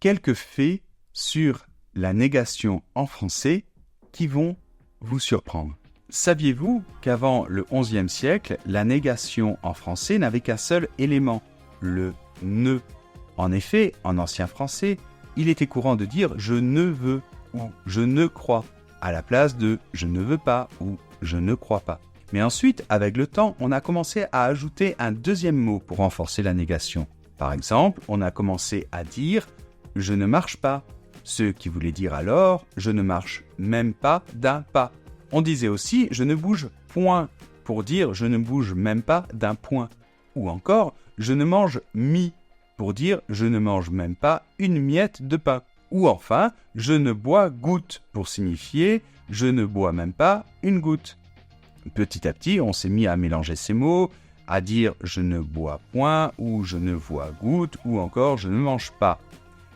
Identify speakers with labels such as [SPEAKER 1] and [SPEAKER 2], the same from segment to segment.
[SPEAKER 1] quelques faits sur la négation en français qui vont vous surprendre. Saviez-vous qu'avant le XIe siècle, la négation en français n'avait qu'un seul élément, le « ne ». En effet, en ancien français, il était courant de dire « je ne veux » ou « je ne crois » à la place de « je ne veux pas » ou « je ne crois pas ». Mais ensuite, avec le temps, on a commencé à ajouter un deuxième mot pour renforcer la négation. Par exemple, on a commencé à dire « je ne marche pas », ce qui voulait dire alors « je ne marche même pas d'un pas ». On disait aussi « je ne bouge point » pour dire « je ne bouge même pas d'un point ». Ou encore « je ne mange mi » pour dire « je ne mange même pas une miette de pain ». Ou enfin « je ne bois goutte » pour signifier « je ne bois même pas une goutte ». Petit à petit, on s'est mis à mélanger ces mots, à dire « je ne bois point » ou « je ne vois goutte » ou encore « je ne mange pas ».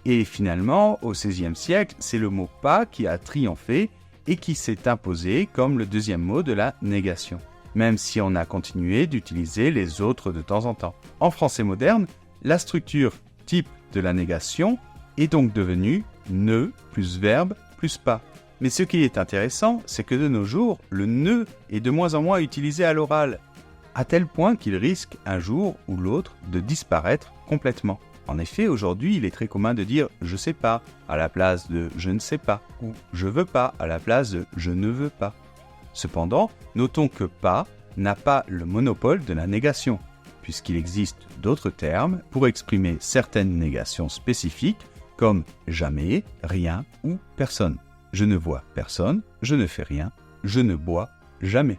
[SPEAKER 1] Et finalement, au XVIe siècle, c'est le mot « pas » qui a triomphé et qui s'est imposé comme le deuxième mot de la négation, même si on a continué d'utiliser les autres de temps en temps. En français moderne, la structure type de la négation est donc devenue « ne » plus verbe plus « pas ». Mais ce qui est intéressant, c'est que de nos jours, le « ne » est de moins en moins utilisé à l'oral, à tel point qu'il risque un jour ou l'autre de disparaître complètement. En effet, aujourd'hui, il est très commun de dire « je sais pas » à la place de « je ne sais pas » ou « je veux pas » à la place de « je ne veux pas ». Cependant, notons que « pas » n'a pas le monopole de la négation, puisqu'il existe d'autres termes pour exprimer certaines négations spécifiques comme « jamais »,« rien » ou « personne ». Je ne vois personne, je ne fais rien, je ne bois jamais.